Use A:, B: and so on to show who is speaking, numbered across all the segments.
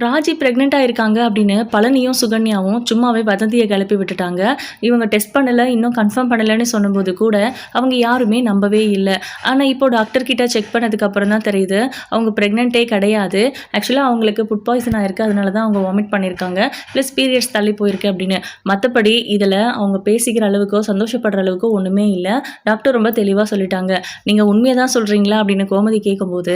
A: ராஜி ப்ரெக்னெண்ட்டாக இருக்காங்க அப்படின்னு பழனியும் சுகன்யாவும் சும்மாவே வதந்தியை கிளப்பி விட்டுட்டாங்க. இவங்க டெஸ்ட் பண்ணலை, இன்னும் கன்ஃபார்ம் பண்ணலைன்னு சொன்னபோது கூட அவங்க யாருமே நம்பவே இல்லை. ஆனால் இப்போ டாக்டர்கிட்ட செக் பண்ணதுக்கப்புறம் தான் தெரியுது அவங்க ப்ரெக்னென்ட்டே கிடையாது. ஆக்சுவலாக அவங்களுக்கு ஃபுட் பாய்சன் ஆயிருக்கு, அதனால தான் அவங்க வாமிட் பண்ணியிருக்காங்க, ப்ளஸ் பீரியட்ஸ் தள்ளி போயிருக்கு அப்படின்னு. மற்றபடி இதில் அவங்க பேசிக்கிற அளவுக்கோ சந்தோஷப்படுற அளவுக்கோ ஒன்றுமே இல்லை. டாக்டர் ரொம்ப தெளிவாக சொல்லிட்டாங்க. நீங்கள் உண்மையை தான் சொல்கிறீங்களா அப்படின்னு கோமதி கேட்கும்போது,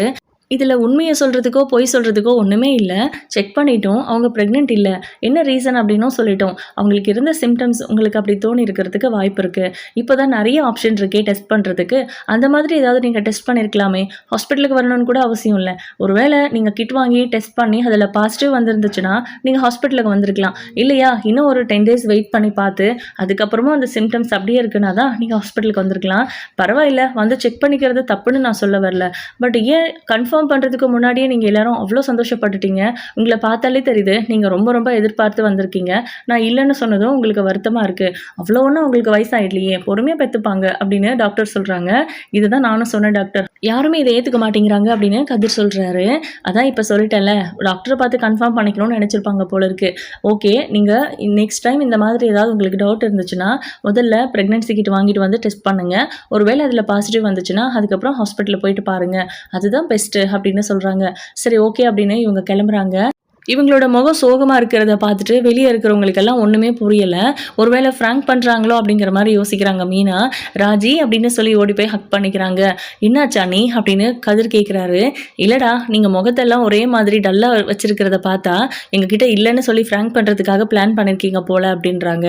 A: இதில் உண்மையை சொல்கிறதுக்கோ பொய் சொல்கிறதுக்கோ ஒன்றுமே இல்லை. செக் பண்ணிட்டோம், அவங்க ப்ரெக்னென்ட் இல்லை. என்ன ரீசன் அப்படின்னும் சொல்லிட்டோம். அவங்களுக்கு இருந்த சிம்டம்ஸ் உங்களுக்கு அப்படி தோணி இருக்கிறதுக்கு வாய்ப்பு இருக்குது. இப்போ தான் நிறைய ஆப்ஷன் இருக்கே டெஸ்ட் பண்ணுறதுக்கு. அந்த மாதிரி ஏதாவது நீங்கள் டெஸ்ட் பண்ணியிருக்கலாமே. ஹாஸ்பிட்டலுக்கு வரணும்னு கூட அவசியம் இல்லை. ஒருவேளை நீங்கள் கிட் வாங்கி டெஸ்ட் பண்ணி அதில் பாசிட்டிவ் வந்துருந்துச்சுன்னா நீங்கள் ஹாஸ்பிட்டலுக்கு வந்திருக்கலாம். இல்லையா, இன்னும் ஒரு 10 days வெயிட் பண்ணி பார்த்து அதுக்கப்புறமா அந்த சிம்டம்ஸ் அப்படியே இருக்குன்னா தான் நீங்கள் ஹாஸ்பிட்டலுக்கு வந்திருக்கலாம். பரவாயில்ல, வந்து செக் பண்ணிக்கிறது தப்புன்னு நான் சொல்ல வரல. பட் ஏன் கன்ஃபார்ம் பண்ணுறதுக்கு முன்னாடியே நீங்கள் எல்லாரும் அவ்வளோ சந்தோஷப்பட்டுட்டீங்க. உங்களை பார்த்தாலே தெரியுது நீங்கள் ரொம்ப ரொம்ப எதிர்பார்த்து வந்திருக்கீங்க. நான் இல்லைன்னு சொன்னதும் உங்களுக்கு வருத்தமாக இருக்குது. அவ்வளோ ஒன்றும் உங்களுக்கு வயசாகிடலையே, பொறுமையாக பெற்றுப்பாங்க அப்படின்னு டாக்டர் சொல்கிறாங்க. இதுதான் நானும் சொன்னேன் டாக்டர், யாருமே இதை ஏற்றுக்க மாட்டேங்கிறாங்க அப்படின்னு கதிர் சொல்கிறாரு. அதான் இப்போ சொல்லிட்டேன்ல, டாக்டரை பார்த்து கன்ஃபார்ம் பண்ணிக்கணும்னு நினச்சிருப்பாங்க போல இருக்குது. ஓகே, நீங்கள் நெக்ஸ்ட் டைம் இந்த மாதிரி ஏதாவது உங்களுக்கு டவுட் இருந்துச்சுன்னா முதல்ல ப்ரெக்னென்சி கிட் வாங்கிட்டு வந்து டெஸ்ட் பண்ணுங்கள். ஒருவேளை அதில் பாசிட்டிவ் வந்துச்சுன்னா அதுக்கப்புறம் ஹாஸ்பிட்டலில் போயிட்டு பாருங்கள், அதுதான் பெஸ்ட்டு அப்படின்னு சொல்கிறாங்க. சரி ஓகே அப்படின்னு இவங்க கிளம்புறாங்க. இவங்களோட முகம் சோகமாக இருக்கிறத பார்த்துட்டு வெளியே இருக்கிறவங்களுக்கெல்லாம் ஒன்றுமே புரியலை. ஒருவேளை ஃப்ராங்க் பண்ணுறாங்களோ அப்படிங்கிற மாதிரி யோசிக்கிறாங்க மீனா. ராஜி அப்படின்னு சொல்லி ஓடி போய் ஹக் பண்ணிக்கிறாங்க. என்னாச்சா நீ அப்படின்னு கதிர் கேட்குறாரு. இல்லைடா, நீங்கள் முகத்தெல்லாம் ஒரே மாதிரி டல்லாக வச்சுருக்கிறத பார்த்தா எங்ககிட்ட இல்லைன்னு சொல்லி ஃப்ராங்க் பண்ணுறதுக்காக பிளான் பண்ணியிருக்கீங்க போல் அப்படின்றாங்க.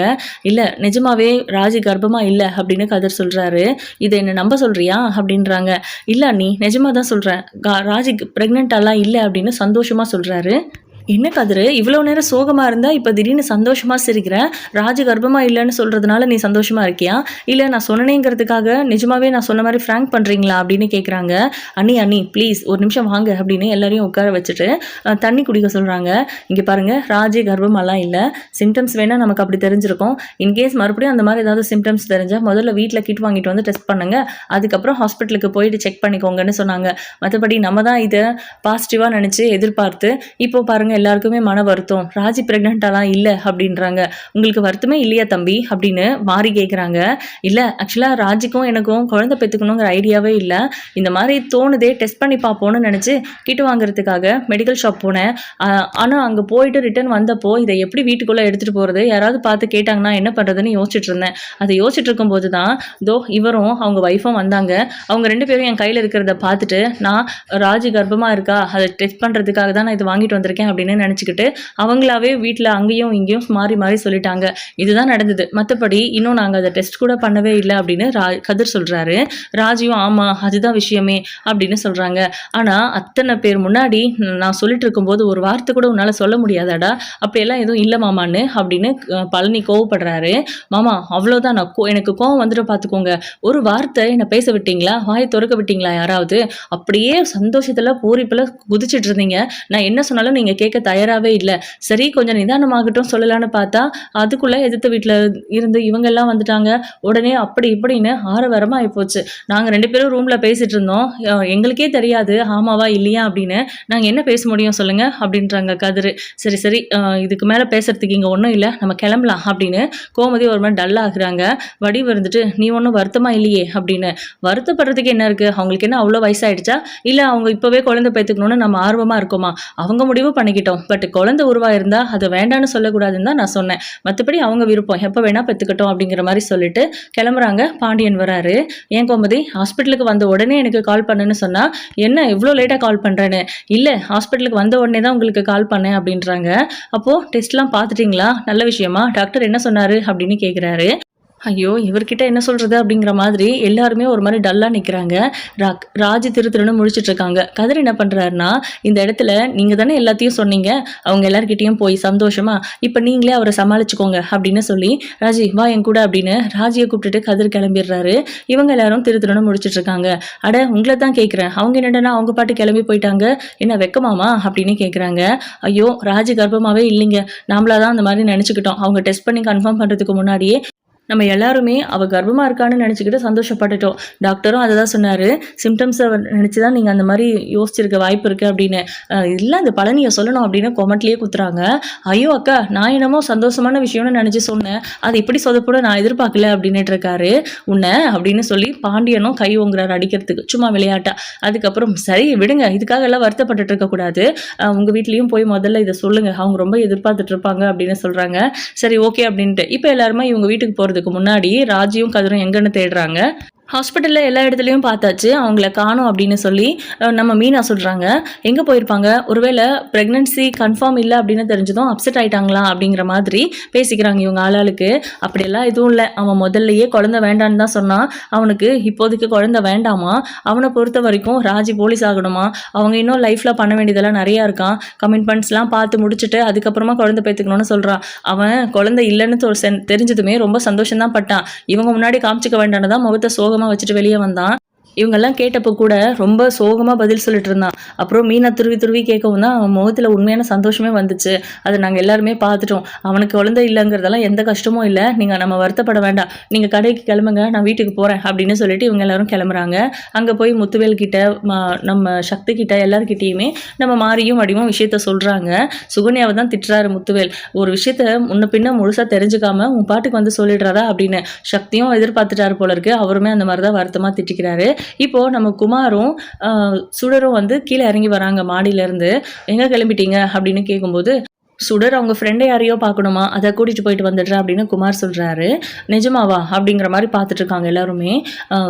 A: இல்லை, நிஜமாவே ராஜி கர்ப்பமாக இல்லை அப்படின்னு கதிர் சொல்கிறாரு. இதை என்ன நம்ப சொல்கிறியா அப்படின்றாங்க. இல்லை நீ நிஜமாக தான் சொல்கிறேன், ராஜி ப்ரெக்னென்ட்டாலாம் இல்லை அப்படின்னு சந்தோஷமாக சொல்கிறாரு. என்ன கதிர், இவ்வளோ நேரம் சோகமாக இருந்தால் இப்போ திடீர்னு சந்தோஷமாக சிரிக்கிறேன். ராஜு கர்ப்பமாக இல்லைன்னு சொல்கிறதுனால நீ சந்தோஷமாக இருக்கியா, இல்லை நான் சொன்னேங்கிறதுக்காக நிஜமாவே நான் சொன்ன மாதிரி ஃப்ராங்க் பண்ணுறீங்களா அப்படின்னு கேட்குறாங்க. அண்ணி ப்ளீஸ் ஒரு நிமிஷம் வாங்க அப்படின்னு எல்லாரையும் உட்கார வச்சுட்டு தண்ணி குடிக்க சொல்கிறாங்க. இங்கே பாருங்கள், ராஜு கர்ப்பமெல்லாம் இல்லை. சிம்டம்ஸ் வேணால் நமக்கு அப்படி தெரிஞ்சிருக்கும். இன்கேஸ் மறுபடியும் அந்த மாதிரி ஏதாவது சிம்டம்ஸ் தெரிஞ்சால் முதல்ல வீட்டில் கிட் வாங்கிட்டு வந்து டெஸ்ட் பண்ணுங்கள், அதுக்கப்புறம் ஹாஸ்பிட்டலுக்கு போயிட்டு செக் பண்ணிக்கோங்கன்னு சொன்னாங்க. மற்றபடி நம்ம தான் இதை பாசிட்டிவாக நினச்சி எதிர்பார்த்து இப்போ பாருங்கள் எல்லாருக்குமே மன வருத்தம், ராஜி ப்ரெக்னென்ட்டாலாம் இல்லை அப்படின்றாங்க. உங்களுக்கு வருத்தமே இல்லையா தம்பி அப்படின்னு மாறி கேட்குறாங்க. இல்லை, ஆக்சுவலாக ராஜிக்கும் எனக்கும் குழந்தை பெற்றுக்கணுங்கிற ஐடியாவே இல்லை. இந்த மாதிரி தோணுதே, டெஸ்ட் பண்ணி பார்ப்போன்னு நினச்சி கிட் வாங்குறதுக்காக மெடிக்கல் ஷாப் போனேன். ஆனால் அங்கே போயிட்டு ரிட்டர்ன் வந்தப்போ இதை எப்படி வீட்டுக்குள்ளே எடுத்துகிட்டு போகிறது, யாராவது பார்த்து கேட்டாங்கன்னா என்ன பண்ணுறதுன்னு யோசிச்சுட்டு இருந்தேன். அதை யோசிச்சுட்டு இருக்கும்போது தான் இவரும் அவங்க ஒய்ஃபும் வந்தாங்க. அவங்க 2 பேரும் என் கையில் இருக்கிறத பார்த்துட்டு நான் ராஜி கர்ப்பமாக இருக்கா அதை டெஸ்ட் பண்ணுறதுக்காக தான் நான் இது வாங்கிட்டு வந்திருக்கேன் அப்படின்னு நினச்சிக்கிட்டு அவங்களாவே வீட்டில் அங்கேயும் இங்கேயும் மாறி மாறி சொல்லிட்டாங்க. இதுதான் நடந்தது, மற்றபடி இன்னும் நாங்கள் அதை டெஸ்ட் கூட பண்ணவே இல்லை அப்படின்னு கதிர் சொல்கிறாரு. ராஜியும் ஆமாம் அதுதான் விஷயமே அப்படின்னு சொல்கிறாங்க. ஆனால் அத்தனை பேர் முன்னாடி நான் சொல்லிட்டு இருக்கும்போது ஒரு வார்த்தை கூட உன்னால் சொல்ல முடியாதாடா, அப்படியெல்லாம் எதுவும் இல்லை மாமான்னு அப்படின்னு பழனி கோவப்படுறாரு. மாமா அவ்வளோதான், நான் எனக்கு கோவம் வந்துட்டு பார்த்துக்கோங்க. ஒரு வார்த்தை என்னை பேச விட்டீங்களா, வாயை திறக்க விட்டீங்களா யாராவது? அப்படியே சந்தோஷத்தில் பூரிப்பில் குதிச்சுட்டு இருந்தீங்க. நான் என்ன சொன்னாலும் நீங்கள் கேட்க தயாராகவே இல்லை. சரி கொஞ்சம் நிதானமாகட்டும் சொல்லலான்னு பார்த்தா அதுக்குள்ளே எதிர்த்த வீட்டில் இருந்து இவங்கெல்லாம் வந்துட்டாங்க. உடனே அப்படி இப்படின்னு ஆரவாரமாக ஆகிப்போச்சு. நாங்கள் 2 பேரும் ரூமில் பேசிகிட்டு இருந்தோம், எங்களுக்கே தெரியாது ஆமாவா இல்லையா அப்படின்னு. நாங்கள் என்ன பேச முடியும் சொல்லுங்கள் அப்படின்றாங்க கதிர். சரி சரி, இதுக்கு மேலே பேசுறதுக்கு இங்கே ஒன்றும் இல்லை, நம்ம கிளம்பலாம் அப்படின்னு கோமதி ஒரு மாதிரி டல்லாகிறாங்க. வடிவு இருந்துட்டு நீ ஒன்றும் வருத்தமாக இல்லையே அப்படின்னு. வருத்தப்படுறதுக்கு என்ன இருக்குது, அவங்களுக்கு என்ன அவ்வளோ வயசாகிடுச்சா, இல்லை அவங்க இப்போவே குழந்தை பெற்றுக்கணும்னு நம்ம ஆர்வமாக இருக்கோமா, அவங்க முடிவு பண்ணிக்கிட்டோம். பட் குழந்தை உருவாயிருந்தா அதை வேண்டான்னு சொல்லக்கூடாதுன்னு தான் நான் சொன்னேன். மற்றபடி அவங்க விருப்பம், எப்போ வேணா பெற்றுக்கட்டும் அப்படிங்கிற மாதிரி சொல்லிட்டு கிளம்புறாங்க. பாண்டியன் வராரு. ஏன் கோமதி ஹாஸ்பிட்டலுக்கு வந்த உடனே எனக்கு கால் பண்ணுன்னு சொன்னால் என்ன இவ்வளோ லேட்டாக கால் பண்ணுறேன்னு. இல்லை ஹாஸ்பிட்டலுக்கு வந்த உடனே தான் உங்களுக்கு கால் பண்ணேன் அப்படின்றாங்க. அப்போது டெஸ்ட்லாம் பார்த்துட்டிங்களா, நல்ல விஷயமா, டாக்டர் என்ன சொன்னார் அப்படின்னு கேட்குறாரு. ஐயோ இவர்கிட்ட என்ன சொல்கிறது அப்படிங்கிற மாதிரி எல்லாருமே ஒரு மாதிரி டல்லாக நிற்கிறாங்க. ராஜி திருன்னு முழிச்சிட்டு இருக்காங்க. கதிர் என்ன பண்ணுறாருன்னா, இந்த இடத்துல நீங்கள் தானே எல்லாத்தையும் சொன்னீங்க, அவங்க எல்லாருக்கிட்டையும் போய் சந்தோஷமா இப்போ நீங்களே அவரை சமாளிச்சுக்கோங்க அப்படின்னு சொல்லி ராஜி வா என் கூட அப்படின்னு ராஜியை கூப்பிட்டுட்டு கதிர் கிளம்பிடுறாரு. இவங்க எல்லாரும் திருன்னு முழிச்சிட்டு இருக்காங்க. அட உங்களை தான் கேட்குறேன், அவங்க என்னடனா அவங்க பாட்டு கிளம்பி போயிட்டாங்க, என்ன வெக்கமாமா அப்படின்னு கேட்குறாங்க. ஐயோ ராஜி கர்ப்பமாகவே இல்லைங்க, நாமளாதான் அந்த மாதிரி நினச்சிக்கிட்டோம். அவங்க டெஸ்ட் பண்ணி கன்ஃபார்ம் பண்ணுறதுக்கு முன்னாடியே நம்ம எல்லாருமே அவள் கர்ப்பமாக இருக்கான்னு நினச்சிக்கிட்டு சந்தோஷப்பட்டுட்டோம். டாக்டரும் அதை தான் சொன்னார். சிம்டம்ஸை நினச்சி தான் நீங்கள் அந்த மாதிரி யோசிச்சிருக்க வாய்ப்பு இருக்குது அப்படின்னு. இல்லை அந்த பழனியை சொல்லணும் அப்படின்னு கொமெண்ட்லேயே குத்துறாங்க. ஐயோ அக்கா, நான் என்னமோ சந்தோஷமான விஷயம்னு நினச்சி சொன்னேன், அது இப்படி சொதப்பட நான் எதிர்பார்க்கல அப்படின்னுட்டு இருக்காரு. உன்னை அப்படின்னு சொல்லி பாண்டியனும் கை ஓங்குறாரு அடிக்கிறதுக்கு, சும்மா விளையாட்டா. அதுக்கப்புறம் சரி விடுங்க, இதுக்காக எல்லாம் வருத்தப்பட்டு இருக்கக்கூடாது, உங்கள் வீட்லேயும் போய் முதல்ல இதை சொல்லுங்கள், அவங்க ரொம்ப எதிர்பார்த்துட்டு இருப்பாங்க அப்படின்னு சொல்கிறாங்க. சரி ஓகே அப்படின்ட்டு இப்போ எல்லாருமே இவங்க வீட்டுக்கு போகிறதுக்கு முன்னாடி ராஜியும் கதிரும் எங்கன்னு தேடுறாங்க. ஹாஸ்பிட்டலில் எல்லா இடத்துலையும் பார்த்தாச்சு, அவங்கள காணோம் அப்படின்னு சொல்லி நம்ம மீனா சொல்கிறாங்க. எங்கே போயிருப்பாங்க, ஒருவேளை ப்ரெக்னென்சி கன்ஃபார்ம் இல்லை அப்படின்னு தெரிஞ்சதும் அப்செட் ஆகிட்டாங்களா அப்படிங்கிற மாதிரி பேசிக்கிறாங்க இவங்க ஆளாளுக்கு. அப்படியெல்லாம் எதுவும் இல்லை, அவன் முதல்லையே குழந்தை வேண்டான்னு தான் சொன்னான். அவனுக்கு இப்போதைக்கு குழந்தை வேண்டாமா, அவனை பொறுத்த வரைக்கும் ராஜி போலீஸ் ஆகணுமா, அவங்க இன்னும் லைஃப்பில் பண்ண வேண்டியதெல்லாம் நிறையா இருக்கான், கமிட்மெண்ட்ஸ்லாம் பார்த்து முடிச்சுட்டு அதுக்கப்புறமா குழந்தை பெற்றுக்கணும்னு சொல்கிறான். அவன் குழந்தை இல்லைன்னு தெரிஞ்சதுமே ரொம்ப சந்தோஷம்தான் பட்டான். இவங்க முன்னாடி காமிச்சிக்க வேண்டான்னு தான் முகத்தை சோகமாக வச்சுட்டு வெளியே வந்தான். இவங்கெல்லாம் கேட்டப்போ கூட ரொம்ப சோகமாக பதில் சொல்லிட்டு இருந்தான். அப்புறம் மீனா துருவி துருவி கேட்கவும் தான் அவன் முகத்தில் உண்மையான சந்தோஷமே வந்துச்சு. அதை நாங்கள் எல்லாருமே பார்த்துட்டோம். அவனுக்கு குழந்தை இல்லைங்கிறதெல்லாம் எந்த கஷ்டமும் இல்லை, நீங்கள் நம்ம வருத்தப்பட வேண்டாம், நீங்கள் கடைக்கு கிளம்புங்க, நான் வீட்டுக்கு போகிறேன் அப்படின்னு சொல்லிட்டு இவங்க எல்லாரும் கிளம்புறாங்க. அங்கே போய் முத்துவேல் கிட்ட நம்ம சக்தி கிட்ட எல்லாருக்கிட்டேயுமே நம்ம மாரியும் வடிவும் விஷயத்த சொல்கிறாங்க. சுகன்யாவை தான் திட்டுறாரு முத்துவேல். ஒரு விஷயத்த முன்ன பின்ன முழுசாக தெரிஞ்சுக்காம உன் பாட்டுக்கு வந்து சொல்லிடுறாரா அப்படின்னு. சக்தியும் எதிர்பார்த்துட்டாரு போல இருக்கு, அவருமே அந்த மாதிரி தான் வருத்தமாக திட்டிக்கிறாரு. இப்போது நம்ம குமாரும் சுடரும் வந்து கீழே இறங்கி வராங்க மாடியிலேருந்து. எங்கே கிளம்பிட்டீங்க அப்படின்னு கேட்கும்போது, சுடர் அவங்க ஃப்ரெண்டை யாரையோ பார்க்கணுமா, அதை கூட்டிகிட்டு போயிட்டு வந்துடுறேன் அப்படின்னு குமார் சொல்கிறாரு. நிஜமாவா அப்படிங்கிற மாதிரி பார்த்துட்டு இருக்காங்க எல்லாருமே.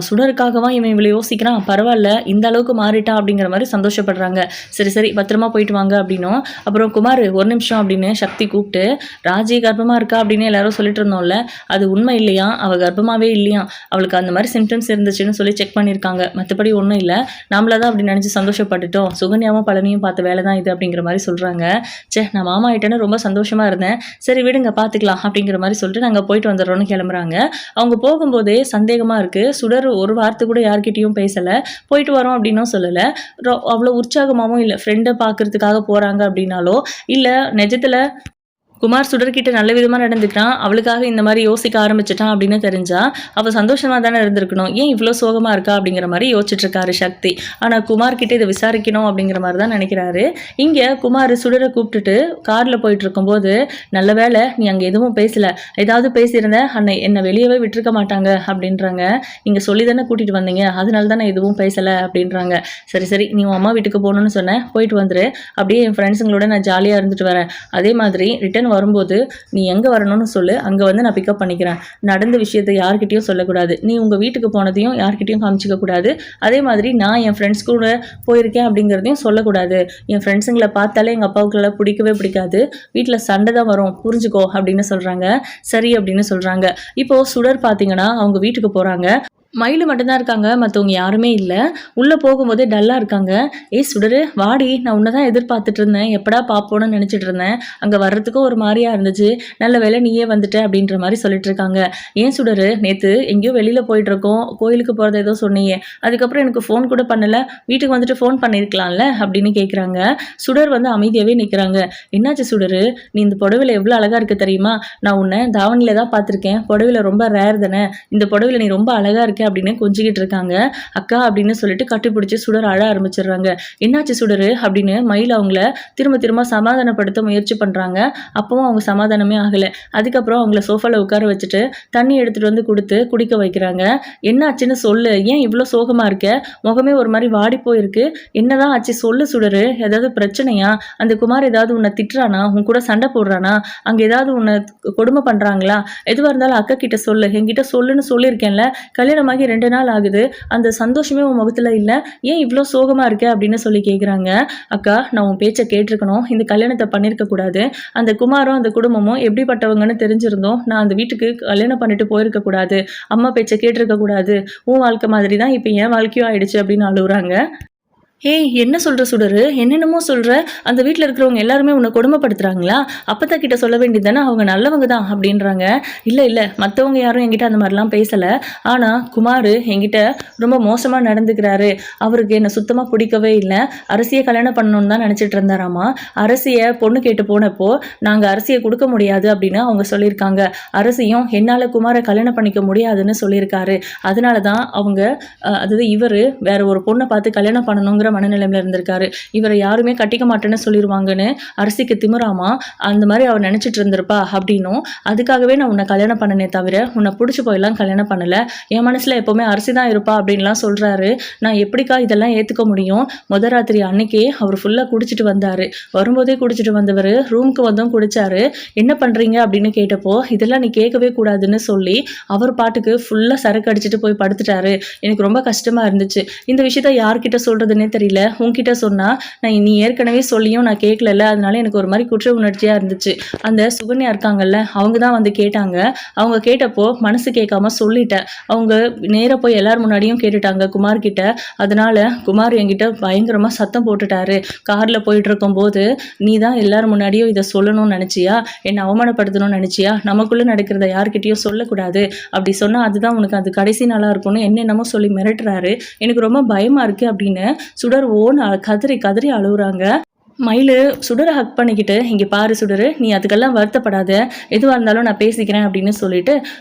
A: சுடருக்காகவா இவன் இவ்வளோ யோசிக்கிறான், பரவாயில்ல இந்த அளவுக்கு மாறிட்டா அப்படிங்கிற மாதிரி சந்தோஷப்படுறாங்க. சரி சரி பத்திரமா போயிட்டு வாங்க அப்படின்னும். அப்புறம் குமார் ஒரு நிமிஷம் அப்படின்னு சக்தி கூப்பிட்டு, ராஜி கர்ப்பமாக இருக்கா அப்படின்னு எல்லாரும் சொல்லிட்டு இருந்தோம்ல, அது உண்மை இல்லையா, அவள் கர்ப்பமாகவே இல்லையா, அவளுக்கு அந்த மாதிரி சிம்டம்ஸ் இருந்துச்சுன்னு சொல்லி செக் பண்ணியிருக்காங்க, மற்றபடி ஒன்றும் இல்லை, நம்மள தான் அப்படி நினச்சி சந்தோஷப்பட்டுட்டோம், சுகன்யாவும் பழனியும் பார்த்த வேலை தான் இது அப்படிங்கிற மாதிரி சொல்கிறாங்க. சே, நான் மாமா ஆயிட்டேன்னு ரொம்ப சந்தோஷமாக இருந்தேன், சரி விடுங்க பார்த்துக்கலாம் அப்படிங்கிற மாதிரி சொல்லிட்டு நாங்கள் போயிட்டு வந்துடுறோன்னு கிளம்புறாங்க. அவங்க போகும்போதே சந்தேகமாக இருக்குது. சுடர் ஒரு வார்த்தை கூட யார்கிட்டையும் பேசலை, போயிட்டு வரோம் அப்படின்னும் சொல்லலை, அவ்வளோ உற்சாகமாகவும் இல்லை. ஃப்ரெண்டை பார்க்குறதுக்காக போகிறாங்க அப்படின்னாலோ இல்லை நிஜத்தில் குமார் சுடர்கிட்ட நல்ல விதமாக நடந்துக்கிறான், அவளுக்காக இந்த மாதிரி யோசிக்க ஆரம்பிச்சிட்டான் அப்படின்னு தெரிஞ்சா அவள் சந்தோஷமாக தானே இருந்திருக்கணும், ஏன் இவ்வளோ சோகமாக இருக்கா அப்படிங்கிற மாதிரி யோசிச்சுட்ருக்காரு சக்தி. ஆனால் குமார்கிட்ட இதை விசாரிக்கணும் அப்படிங்கிற மாதிரி தான் நினைக்கிறாரு. இங்கே குமார் சுடரை கூப்பிட்டுட்டு காரில் போயிட்டு இருக்கும்போது, நல்ல வேலை நீ அங்கே எதுவும் பேசலை, ஏதாவது பேசியிருந்தேன் அன்னை என்னை வெளியவே விட்டுருக்க மாட்டாங்க அப்படின்றாங்க. நீங்கள் சொல்லி தானே கூட்டிகிட்டு வந்தீங்க, அதனால தான் நான் எதுவும் பேசலை அப்படின்றாங்க. சரி சரி நீ உன் அம்மா வீட்டுக்கு போகணுன்னு சொன்னேன், போயிட்டு வந்துரு, அப்படியே என் ஃப்ரெண்ட்ஸுங்களோட நான் ஜாலியாக இருந்துட்டு வரேன், அதே மாதிரி ரிட்டன் வரும்போது நீ எங்கே வரணும்னு சொல்லு, அங்கே வந்து நான் பிக்கப் பண்ணிக்கிறேன், நடந்த விஷயத்தை யார்கிட்டையும் சொல்லக்கூடாது, நீ உங்கள் வீட்டுக்கு போனதையும் யார்கிட்டையும் காமிச்சிக்க கூடாது, அதே மாதிரி நான் என் ஃப்ரெண்ட்ஸ் கூட போயிருக்கேன் அப்படிங்கிறதையும் சொல்லக்கூடாது, என் ஃப்ரெண்ட்ஸுங்களை பார்த்தாலே எங்கள் அப்பாவுக்குலாம் பிடிக்கவே பிடிக்காது, வீட்டில் சண்டை தான் வரும் புரிஞ்சுக்கோ அப்படின்னு சொல்கிறாங்க. சரி அப்படின்னு சொல்கிறாங்க. இப்போது சுடர் பார்த்தீங்கன்னா அவங்க வீட்டுக்கு போகிறாங்க. மயில் மட்டும்தான் இருக்காங்க, மற்றவங்க யாருமே இல்லை. உள்ளே போகும்போதே டல்லாக இருக்காங்க. சுடரு வாடி, நான் உன்னை தான் எதிர்பார்த்துட்டு இருந்தேன், எப்படா பார்ப்போன்னு நினச்சிட்டு இருந்தேன், அங்கே வர்றதுக்கும் ஒரு மாதிரியா இருந்துச்சு, நல்ல வேலை நீயே வந்துட்ட அப்படின்ற மாதிரி சொல்லிட்டு இருக்காங்க. ஏன் சுடரு, நேற்று எங்கேயோ வெளியில் போயிட்டுருக்கோம், கோயிலுக்கு போகிறத ஏதோ சொன்னீங்க, அதுக்கப்புறம் எனக்கு ஃபோன் கூட பண்ணலை, வீட்டுக்கு வந்துட்டு ஃபோன் பண்ணியிருக்கலாம்ல அப்படின்னு கேட்குறாங்க. சுடர் வந்து அமைதியாகவே நிற்கிறாங்க. என்னாச்சு சுடரு, நீ இந்த புடவையில் எவ்வளோ அழகாக இருக்குது தெரியுமா, நான் உன்னை தாவணியில் தான் பார்த்துருக்கேன், புடவையில் ரொம்ப ரேர் தானே, இந்த புடவையில் நீ ரொம்ப அழகாக இருக்க அப்படின்னு கொஞ்சிக்கிட்டு இருக்காங்க. அக்கா அப்படின்னு சொல்லிட்டு கட்டிப்பிடிச்சு சுடர் அழ ஆரம்பிச்சிடுறாங்க. என்னாச்சு சுடரு அப்படின்னு மயில் அவங்கள திரும்ப திரும்ப சமாதானப்படுத்த முயற்சி பண்றாங்க. அப்பவும் அவங்க சமாதானமே ஆகலை. அதுக்கப்புறம் அவங்கள சோஃபால உட்கார வச்சுட்டு தண்ணி எடுத்துட்டு வந்து கொடுத்து குடிக்க வைக்கிறாங்க. என்னாச்சுன்னு சொல்லு, ஏன் இவ்வளோ சோகமா இருக்க, முகமே ஒரு மாதிரி வாடி போயிருக்கு, என்னதான் ஆச்சு சொல்லு சுடரு, ஏதாவது பிரச்சனையா, அந்த குமார் ஏதாவது உன்னை திட்டுறானா, உன் கூட சண்டை போடுறானா, அங்க ஏதாவது உன்னை கொடுமை பண்றாங்களா, எதுவாக இருந்தாலும் அக்கா கிட்ட சொல்லு, என்கிட்ட சொல்லுன்னு சொல்லியிருக்கேன்ல, கல்யாணமாகி 2 நாள் ஆகுது, அந்த சந்தோஷமே உன் முகத்துல இல்லை, ஏன் இவ்வளோ சோகமா இருக்க அப்படின்னு சொல்லி கேட்குறாங்க. அக்கா நான் உன் பேச்சை கேட்டிருக்கணும், இந்த கல்யாணத்தை பண்ணியிருக்க கூடாது, அந்த குமாரும் அந்த குடும்பமும் எப்படிப்பட்டவங்கன்னு தெரிஞ்சிருந்தோம், நான் அந்த வீட்டுக்கு கல்யாணம் பண்ணிட்டு போயிருக்க கூடாது, அம்மா பேச்சை கேட்டிருக்க கூடாது, உன் வாழ்க்கை மாதிரி தான் இப்போ என் வாழ்க்கையும் ஆயிடுச்சு அப்படின்னு அழுகுறாங்க. ஏய் என்ன சொல்ற சுடரு? என்னென்னமோ சொல்ற? அந்த வீட்ல இருக்கிறவங்க எல்லாருமே உன்ன கொடுமைப்படுத்துறாங்களா? அப்பத்தா கிட்ட சொல்ல வேண்டியது தானே, அவங்க நல்லவங்க தான் அப்படின்றாங்க. இல்ல மத்தவங்க யாரும் என்கிட்ட அந்த மாரிலாம் பேசல. ஆனா குமாரு என்கிட்ட ரொம்ப மோசமா நடந்துக்கிறாரு. அவருக்கு என்ன சுத்தமா பிடிக்கவே இல்ல. அரசிய கல்யாணம் பண்ணணும்னு தான் நெனச்சிட்டு இருந்தாராமா. அரசிய பொண்ணு கேட்டு போனப்போ, நாங்க அரசிய குடுக்க முடியாது அப்படின்னு அவங்க சொல்லியிருக்காங்க. அரசியும் என்னால குமார கல்யாணம் பண்ணிக்க முடியாதுன்னு சொல்லியிருக்காரு. அதனால தான் அவங்க அதாவது இவரு வேற ஒரு பொண்ண பார்த்து கல்யாணம் பண்ணணுங்கிற மனநிலைமையில இருந்திருக்காரு. இவரை யாருமே கட்டிக்க மாட்டேன்னு சொல்லிருவாங்கன்னு அரசிக்கு திமிராமா, அந்த மாதிரி அவர் நினைச்சிட்டு இருந்திருப்பா அப்படின்னும், அதுக்காகவே நான் உன்னை கல்யாணம் பண்ணனே தவிர உன்னை பிடிச்சி போயெல்லாம் கல்யாணம் பண்ணல, என் மனசுல எப்பவுமே அரசி தான் இருப்பா அப்படின்லாம் சொல்றாரு. நான் எப்படிக்கா இதெல்லாம் ஏத்துக்க முடியும்? முத ராத்திரி அன்னைக்கே அவர் ஃபுல்லா குடிச்சிட்டு வந்தாரு. வரும்போதே குடிச்சிட்டு வந்தவர் ரூமுக்கு வந்தும் குடிச்சாரு. என்ன பண்றீங்க அப்படின்னு கேட்டப்போ, இதெல்லாம் நீ கேட்கவே கூடாதுன்னு சொல்லி அவர் பாட்டுக்கு ஃபுல்லா சரக்கு அடிச்சுட்டு போய் படுத்துட்டாரு. எனக்கு ரொம்ப கஷ்டமா இருந்துச்சு. இந்த விஷயத்த யார்கிட்ட சொல்றதுன்னே தெரியல. உன்கிட்ட சொன்னா நீ ஏற்கனவே சொல்லியும் நான் கேட்கல, அதனால எனக்கு ஒரு மாதிரி குற்ற உணர்ச்சியா இருந்துச்சு. அந்த சுகன்யா இருக்காங்கல்ல, அவங்க தான் வந்து கேட்டாங்க. அவங்க கேட்டப்போ மனசு கேட்காம சொல்லிட்டேன். அவங்க நேரா போய் எல்லார் முன்னாடியும் கேட்டுட்டாங்க குமார் கிட்ட. அதனால குமார் என்கிட்ட பயங்கரமா சத்தம் போட்டுட்டாரு. கார்ல போயிட்டு இருக்கும் போது, நீ தான் எல்லாரும் முன்னாடியும் இதை சொல்லணும்னு நினைச்சியா, என்னை அவமானப்படுத்தணும்னு நினைச்சியா, நமக்குள்ள நடக்கிறத யார்கிட்டயும் சொல்லக்கூடாது, அப்படி சொன்னா அதுதான் உனக்கு அது கடைசி நாளா இருக்கும்னு என்னென்னமோ சொல்லி மிரட்டுறாரு. எனக்கு ரொம்ப பயமா இருக்கு அப்படின்னு சுடர் ஓன்னு கதறி கதறி அழுகுறாங்க. மயிலு சுடரை ஹக் பண்ணிக்கிட்டு, இங்கே பாரு சுடரு, நீ அதுக்கெல்லாம் வருத்தப்படாத, எதுவாக இருந்தாலும் நான் பேசிக்கிறேன் அப்படின்னு சொல்லிட்டு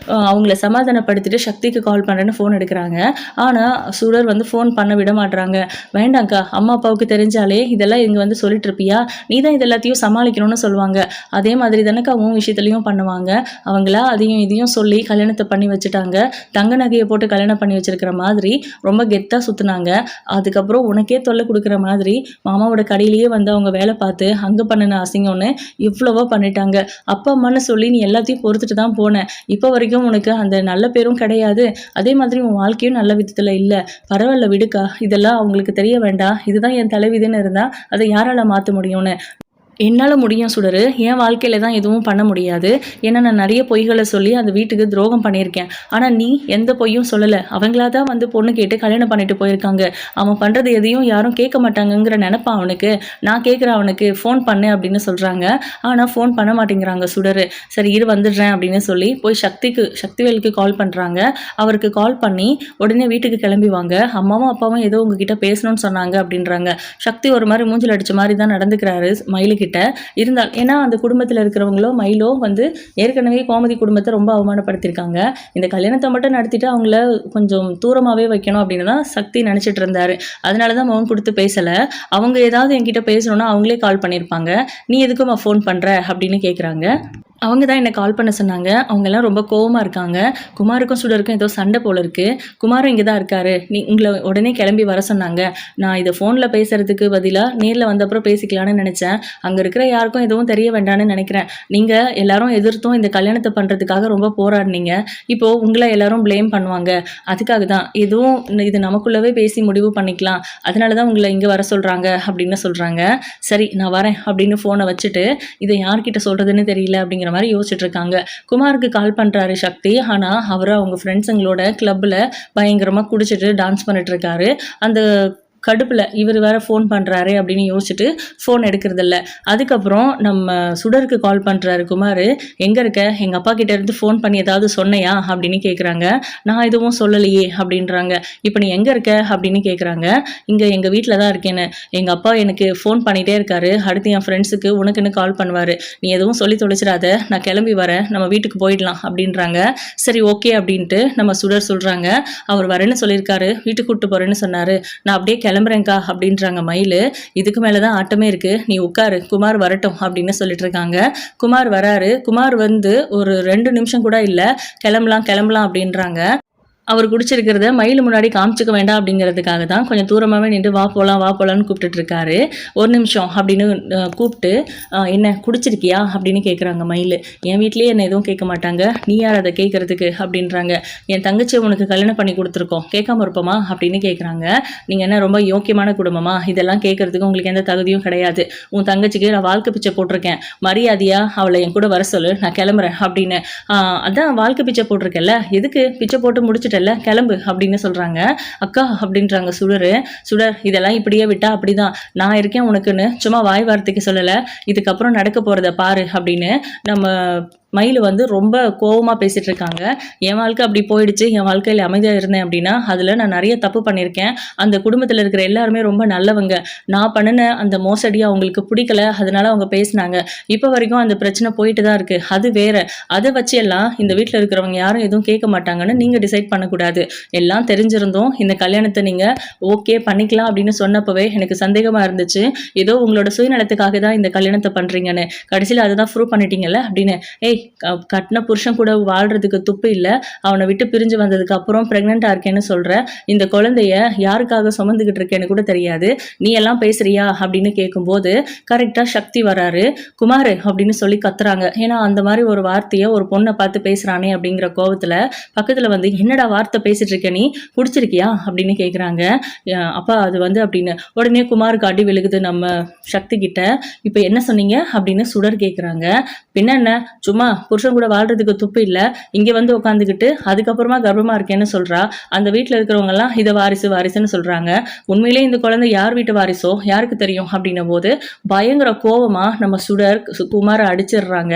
A: அவங்கள சமாதானப்படுத்திட்டு சக்திக்கு கால் பண்ணுறேன்னு ஃபோன் எடுக்கிறாங்க. ஆனால் சுடர் வந்து ஃபோன் பண்ண விட மாட்டுறாங்க. வேண்டாங்க்கா, அம்மா அப்பாவுக்கு தெரிஞ்சாலே இதெல்லாம் இங்கே வந்து சொல்லிட்டு இருப்பியா, நீ தான் இது எல்லாத்தையும் சமாளிக்கணும்னு சொல்லுவாங்க. அதே மாதிரி தானக்கா உன் விஷயத்துலையும் பண்ணுவாங்க. அவங்களா அதையும் இதையும் சொல்லி கல்யாணத்தை பண்ணி வச்சுட்டாங்க. தங்க நகையை போட்டு கல்யாணம் பண்ணி வச்சிருக்கிற மாதிரி ரொம்ப கெத்தாக சுற்றுனாங்க. அதுக்கப்புறம் உனக்கே தொல்லை கொடுக்குற மாதிரி மாமாவோட கடையிலேயே வந்து அவங்க வேலை பார்த்து அங்கே பண்ணின அசிங்கம்னு இவ்வளவோ பண்ணிட்டாங்க. அப்பா அம்மான்னு சொல்லி நீ எல்லாத்தையும் பொறுத்துட்டு தான் போனேன். இப்போ வரைக்கும் உனக்கு அந்த நல்ல பேரும் கிடையாது. அதே மாதிரி உன் வாழ்க்கையும் நல்ல விதத்தில் இல்லை. பரவாயில்ல விடுக்கா, இதெல்லாம் அவங்களுக்கு தெரிய வேண்டாம். இதுதான் என் தலைவிதின்னு இருந்தால் அதை யாரால மாற்ற முடியும்னு. என்னால் முடியும் சுடரு, என் வாழ்க்கையில் தான் எதுவும் பண்ண முடியாது. ஏன்னா நான் நிறைய பொய்களை சொல்லி அந்த வீட்டுக்கு துரோகம் பண்ணியிருக்கேன். ஆனால் நீ எந்த பொய்யும் சொல்லலை. அவங்களா தான் வந்து பொண்ணு கேட்டு கல்யாணம் பண்ணிட்டு போயிருக்காங்க. அவன் பண்ணுறது எதையும் யாரும் கேட்க மாட்டாங்கங்கிற நினப்பா அவனுக்கு. நான் கேட்குறேன் அவனுக்கு, ஃபோன் பண்ணு அப்படின்னு சொல்கிறாங்க. ஆனால் ஃபோன் பண்ண மாட்டேங்கிறாங்க சுடரு. சரி இரு வந்துடுறேன் அப்படின்னு சொல்லி போய் சக்திவேலுக்கு கால் பண்ணுறாங்க. அவருக்கு கால் பண்ணி உடனே வீட்டுக்கு கிளம்பி வாங்க, அம்மாவும் அப்பாவும் ஏதோ உங்ககிட்ட பேசணும்னு சொன்னாங்க அப்படின்றாங்க. சக்தி ஒரு மாதிரி மூஞ்சில் அடித்த மாதிரி தான் நடந்துக்கிறாரு மயிலுக்கு கிட்ட இருந்தால். ஏன்னா அந்த குடும்பத்தில் இருக்கிறவங்களோ மயிலோ வந்து ஏற்கனவே கோமதி குடும்பத்தை ரொம்ப அவமானப்படுத்தியிருக்காங்க. இந்த கல்யாணத்தை மட்டும் நடத்திட்டு அவங்கள கொஞ்சம் தூரமாகவே வைக்கணும் அப்படின்னு தான் சக்தி நினச்சிட்டு இருந்தாரு. அதனால தான் மௌன் கொடுத்து பேசலை. அவங்க ஏதாவது என்கிட்ட பேசணும்னா அவங்களே கால் பண்ணியிருப்பாங்க. நீ எதுக்கும் ஃபோன் பண்ணுற அப்படின்னு கேட்குறாங்க. அவங்க தான் என்னை கால் பண்ண சொன்னாங்க. அவங்கெல்லாம் ரொம்ப கோவமாக இருக்காங்க. குமாருக்கும் சுடருக்கும் ஏதோ சண்டை போல இருக்குது. குமாரும் இங்கே தான் இருக்காரு. உங்களை உடனே கிளம்பி வர சொன்னாங்க. நான் இதை ஃபோனில் பேசுகிறதுக்கு பதிலாக நேரில் வந்தப்புறம் பேசிக்கலான்னு நினச்சேன். அங்கே இருக்கிற யாருக்கும் எதுவும் தெரிய வேண்டாம்னு நினைக்கிறேன். நீங்கள் எல்லாரும் எதிர்த்தும் இந்த கல்யாணத்தை பண்ணுறதுக்காக ரொம்ப போராடினீங்க. இப்போது உங்களை எல்லாரும் ப்ளேம் பண்ணுவாங்க. அதுக்காக தான் எதுவும் இது நமக்குள்ளவே பேசி முடிவு பண்ணிக்கலாம். அதனால தான் உங்களை இங்கே வர சொல்கிறாங்க அப்படின்னு சொல்கிறாங்க. சரி நான் வரேன் அப்படின்னு ஃபோனை வச்சுட்டு இதை யார்கிட்ட சொல்கிறதுன்னு தெரியல அப்படிங்கிற மாதிரி யோசிச்சுட்டு இருக்காங்க. குமாருக்கு கால் பண்றாரு சக்தி. ஆனா அவரு அவங்க ஃப்ரெண்ட்ஸுங்களோட கிளப்ல பயங்கரமா குடிச்சிட்டு டான்ஸ் பண்ணிட்டு இருக்காரு. அந்த கடுப்பில் இவர் வேற ஃபோன் பண்ணுறாரு அப்படின்னு யோசிச்சுட்டு ஃபோன் எடுக்கிறதில்ல. அதுக்கப்புறம் நம்ம சுடருக்கு கால் பண்ணுறாரு குமார். எங்கே இருக்க, எங்கள் அப்பா கிட்ட இருந்து ஃபோன் பண்ணி ஏதாவது சொன்னையா அப்படின்னு கேட்குறாங்க. நான் எதுவும் சொல்லலையே அப்படின்றாங்க. இப்போ நீ எங்கே இருக்க அப்படின்னு கேட்குறாங்க. இங்கே எங்கள் வீட்டில் தான் இருக்கேன்னு. எங்கள் அப்பா எனக்கு ஃபோன் பண்ணிகிட்டே இருக்காரு. அடுத்து என் ஃப்ரெண்ட்ஸுக்கு உனக்குன்னு கால் பண்ணுவார். நீ எதுவும் சொல்லி தொலைச்சிடாத, நான் கிளம்பி வரேன், நம்ம வீட்டுக்கு போயிடலாம் அப்படின்றாங்க. சரி ஓகே அப்படின்ட்டு நம்ம சுடர் சொல்கிறாங்க. அவர் வரேன்னு சொல்லியிருக்காரு, வீட்டுக்கு கூப்பிட்டு போகிறேன்னு சொன்னார், நான் அப்படியே கிளம்புறேங்க்கா அப்படின்றாங்க மயிலு. இதுக்கு மேலதான் ஆட்டமே இருக்கு, நீ உட்காரு, குமார் வரட்டும் அப்படின்னு சொல்லிட்டு இருக்காங்க. குமார் வராரு. குமார் வந்து ஒரு 2 நிமிஷம் கூட இல்ல, கிளம்பலாம் கிளம்பலாம் அப்படின்றாங்க. அவர் குடிச்சிருக்கிறத மயில் முன்னாடி காமிச்சிக்க வேண்டாம் அப்படிங்கிறதுக்காக தான் கொஞ்சம் தூரமாகவே நின்று வா போகலான்னு கூப்பிட்டுட்டு இருக்காரு. ஒரு நிமிஷம் அப்படின்னு கூப்பிட்டு என்ன குடிச்சிருக்கியா அப்படின்னு கேட்குறாங்க மயில். என் வீட்லேயே என்னை எதுவும் கேட்க மாட்டாங்க, நீ யார் அதை கேட்குறதுக்கு அப்படின்றாங்க. என் தங்கச்சி உனக்கு கல்யாணம் பண்ணி கொடுத்துருக்கோம், கேட்காம இருப்போமா அப்படின்னு கேட்குறாங்க. நீங்கள் என்ன ரொம்ப யோக்கியமான குடும்பமா, இதெல்லாம் கேட்குறதுக்கு உங்களுக்கு எந்த தகுதியும் கிடையாது. உன் தங்கச்சிக்கு நான் வாழ்க்கை பிச்சை போட்டிருக்கேன், மரியாதையாக அவளை என் கூட வர சொல்லு, நான் கிளம்புறேன் அப்படின்னு. அதான் வாழ்க்கை பிச்சை போட்டிருக்கேன்ல, எதுக்கு பிச்சை போட்டு முடிச்சுட்டு பேசிட்டல கிளம்பு அப்படின்னு சொல்கிறாங்க. அக்கா அப்படின்றாங்க சுடர் இதெல்லாம் இப்படியே விட்டா அப்படிதான், நான் இருக்கேன் உனக்குன்னு சும்மா வாய் வார்த்தைக்கு சொல்லலை, இதுக்கப்புறம் நடக்க போகிறத பாரு அப்படின்னு நம்ம மயில் வந்து ரொம்ப கோவமாக பேசிகிட்டு இருக்காங்க. என் வாழ்க்கை அப்படி போயிடுச்சு, என் வாழ்க்கையில் அமைதியாக இருந்தேன் அப்படின்னா அதில் நான் நிறைய தப்பு பண்ணியிருக்கேன், அந்த குடும்பத்தில் இருக்கிற எல்லாருமே ரொம்ப நல்லவங்க, நான் பண்ணின அந்த மோசடி அவங்களுக்கு பிடிக்கல, அதனால அவங்க பேசினாங்க, இப்போ வரைக்கும் அந்த பிரச்சனை போயிட்டு தான் இருக்குது, அது வேற, அதை வச்சு எல்லாம் இந்த வீட்டில் இருக்கிறவங்க யாரும் எதுவும் கேட்க மாட்டாங்கன்னு நீங்கள் டிசைட் பண்ணக்கூடாது, எல்லாம் தெரிஞ்சிருந்தோம் இந்த கல்யாணத்தை நீங்கள் ஓகே பண்ணிக்கலாம் அப்படின்னு சொன்னப்பவே எனக்கு சந்தேகமாக இருந்துச்சு, ஏதோ உங்களோட சுயநலத்துக்காக தான் இந்த கல்யாணத்தை பண்ணுறீங்கன்னு, கடைசியில் அதை தான் ப்ரூவ் பண்ணிட்டீங்கல்ல அப்படின்னு. ஏய், கட்டின புருஷன் கூட வாழ்றதுக்கு துப்பு இல்லை, அவனை விட்டு பிரிஞ்சு வந்ததுக்கு அப்புறம் பிரெக்னெண்டா இருக்கேன்னு சொல்ற, இந்த குழந்தைய யாருக்காக சுமந்துக்கிட்டு இருக்கேன்னு கூட தெரியாது, நீ எல்லாம் பேசுறியா அப்படின்னு கேட்கும்போது கரெக்டா சக்தி வராரு. குமார் அப்படின்னு சொல்லி கத்துறாங்க. ஏன்னா அந்த மாதிரி ஒரு வார்த்தையை ஒரு பொண்ணை பார்த்து பேசுறானே அப்படிங்கிற கோபத்துல பக்கத்துல வந்து என்னடா வார்த்தை பேசிட்டு இருக்க, நீ குடிச்சிருக்கியா அப்படின்னு கேட்குறாங்க. அப்பா அது வந்து அப்படின்னு உடனே குமாருக்கு அடி விழுகுது நம்ம சக்தி கிட்ட. இப்போ என்ன சொன்னீங்க அப்படின்னு சுடர் கேட்குறாங்க. பின்ன என்ன, சும்மா புருஷன் கூட வாழ்றதுக்கு துப்பு இல்லை, இங்கே வந்து உட்காந்துக்கிட்டு அதுக்கப்புறமா கர்ப்பமா இருக்கேன்னு சொல்றா, அந்த வீட்டில் இருக்கிறவங்க எல்லாம் இதை வாரிசுன்னு சொல்றாங்க, உண்மையிலே இந்த குழந்தை யார் வீட்டு வாரிசோ யாருக்கு தெரியும் அப்படின்ன போது பயங்கர கோவமா நம்ம குமார அடிச்சிடுறாங்க.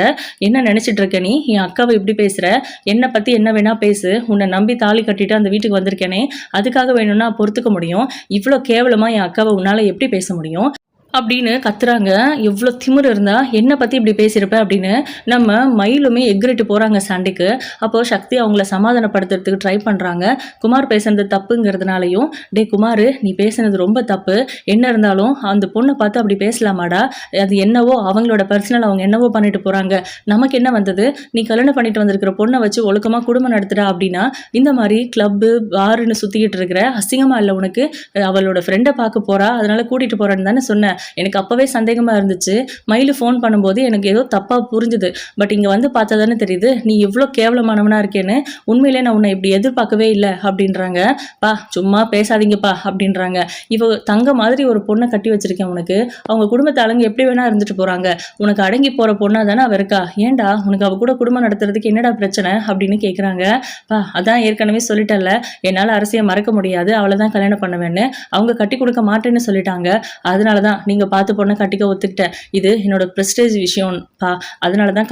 A: என்ன நினைச்சிட்டு இருக்க நீ, என் அக்காவை இப்படி பேசுற, என்னை பத்தி என்ன வேணா பேசு, உன்னை நம்பி தாலி கட்டிட்டு அந்த வீட்டுக்கு வந்திருக்கேனே அதுக்காக வேணும்னா பொறுத்துக்க முடியும், இவ்வளோ கேவலமா என் அக்காவை உன்னால எப்படி பேச முடியும் அப்படின்னு கத்துறாங்க. எவ்வளோ திமிர் இருந்தா என்னை பற்றி இப்படி பேசியிருப்ப அப்படின்னு நம்ம மயிலுமே எக்ரிட்டு போகிறாங்க சண்டைக்கு. அப்போது சக்தி அவங்கள சமாதானப்படுத்துறதுக்கு ட்ரை பண்ணுறாங்க. குமார் பேசுனது தப்புங்கிறதுனாலையும், டே குமார் நீ பேசுனது ரொம்ப தப்பு, என்ன இருந்தாலும் அந்த பொண்ணை பார்த்து அப்படி பேசலாமாடா, அது என்னவோ அவங்களோட பர்சனல், அவங்க என்னவோ பண்ணிட்டு போகிறாங்க, நமக்கு என்ன வந்தது, நீ கல்யாணம் பண்ணிட்டு வந்திருக்கிற பொண்ணை வச்சு ஒழுக்கமாக குடும்பம் நடத்துடா அப்படின்னா இந்த மாதிரி கிளப்பு பாருன்னு சுற்றிக்கிட்டு இருக்கிற அசிங்கமாக இல்லை உனக்கு, அவளோட ஃப்ரெண்டை பார்க்க போகிறா அதனால கூட்டிகிட்டு போகிறான்னு தானே சொன்னேன், எனக்கு அப்பவே சந்தேகமா இருந்துச்சு, மயிலு ஃபோன் பண்ணும்போது எனக்கு ஏதோ தப்பா புரிஞ்சுது, பட் இங்க வந்து பார்த்தா தானே தெரியுது நீ இவ்வளோ கேவலமானவனா இருக்கேன்னு, உண்மையிலே நான் உன்னை இப்படி எதிர்பார்க்கவே இல்லை அப்படின்றாங்க. பா சும்மா பேசாதீங்கப்பா அப்படின்றாங்க. இவ தங்க மாதிரி ஒரு பொண்ணை கட்டி வச்சிருக்கேன் உனக்கு, அவங்க குடும்பத்தை அடங்கி எப்படி வேணா இருந்துட்டு போறாங்க, உனக்கு அடங்கி போற பொண்ணா தானே அவ இருக்கா, ஏன்டா உனக்கு அவ கூட குடும்பம் நடத்துறதுக்கு என்னடா பிரச்சனை அப்படின்னு கேட்குறாங்க. பா அதான் ஏற்கனவே சொல்லிட்டல, என்னால் அரசியை மறக்க முடியாது, அவளை தான் கல்யாணம் பண்ணுவேன்னு, அவங்க கட்டி கொடுக்க மாட்டேன்னு சொல்லிட்டாங்க, அதனால தான் நீங்க பார்த்து பொண்ணை கட்டிக்க ஒத்துக்கிட்டேன், இது என்னோட ப்ரெஸ்டேஜ் விஷயம்ப்பா, அதனால தான்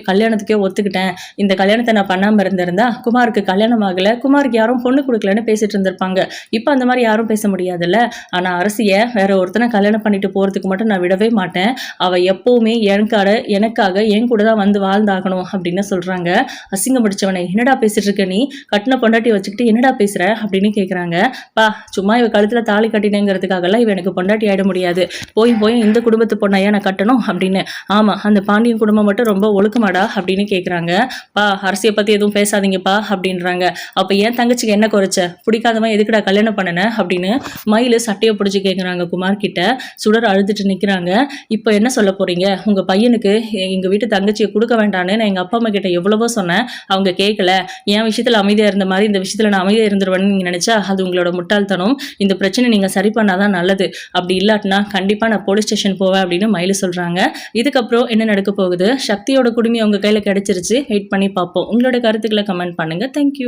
A: கல்யாணத்துக்கே ஒத்துக்கிட்டேன், இந்த கல்யாணத்தை நான் பண்ணாமல் இருந்திருந்தா குமாருக்கு கல்யாணம் ஆகலை, குமாருக்கு யாரும் பொண்ணு கொடுக்கலன்னு பேசிட்டு இருந்திருப்பாங்க, இப்போ அந்த மாதிரி யாரும் பேச முடியாதுல்ல, ஆனால் அரசியை வேற ஒருத்தனை கல்யாணம் பண்ணிட்டு போகிறதுக்கு மட்டும் நான் விடவே மாட்டேன், அவள் எப்போவுமே எனக்காக என் கூட தான் வந்து வாழ்ந்தாகணும் அப்படின்னு சொல்கிறாங்க. அசிங்கம் முடிச்சவனை என்னடா பேசிட்டு இருக்க நீ, கட்டின பொண்டாட்டி வச்சுக்கிட்டு என்னடா பேசுகிற அப்படின்னு கேட்குறாங்க. பா சும்மா இவ கழுத்தில் தாலி கட்டினேங்கிறதுக்காகலாம் இவ எனக்கு பொண்டாட்டி ஆகிட முடியாது, போய் இந்த குடும்பத்து பொண்ணையா நான் கட்டணும் அப்படின்னு. ஆமாம் அந்த பாண்டியன் குடும்பம் மட்டும் ரொம்ப ஒழுக்கமாடா அப்படின்னு கேட்குறாங்க. பா அரசியை பற்றி எதுவும் பேசாதீங்கப்பா அப்படின்றாங்க. அப்போ ஏன் தங்கச்சிக்கு என்ன குறைச்ச, பிடிக்காதவன் எதுக்குடா கல்யாணம் பண்ணன அப்படின்னு மயில் சட்டையை பிடிச்சி கேட்குறாங்க குமார் கிட்ட. சுடர் அழுதுட்டு நிற்கிறாங்க. இப்போ என்ன சொல்ல போறீங்க, உங்கள் பையனுக்கு எங்கள் வீட்டு தங்கச்சியை கொடுக்க வேண்டான்னு நான் எங்கள் அப்பா அம்மா கிட்ட எவ்வளவோ சொன்னேன், அவங்க கேட்கல, என் விஷயத்தில் அமைதியாக இருந்த மாதிரி இந்த விஷயத்தில் நான் அமைதியாக இருந்துருவேன்னு நீங்கள் நினச்சா அது உங்களோட முட்டாள்தனம், இந்த பிரச்சனை நீங்கள் சரி பண்ணாதான் நல்லது, அப்படி இல்லாட்டினா கண்டிப்பாக நான் போலீஸ் ஸ்டேஷன் போவேன் அப்படின்னு மயிலு சொல்கிறாங்க. இதுக்கப்புறம் என்ன நடக்க போகுது, சக்தியோட குடுமி உங்கள் கையில் கிடைச்சிருச்சு, வெயிட் பண்ணி பார்ப்போம். உங்களோட கருத்துக்களை கமெண்ட் பண்ணுங்கள். தேங்க்யூ.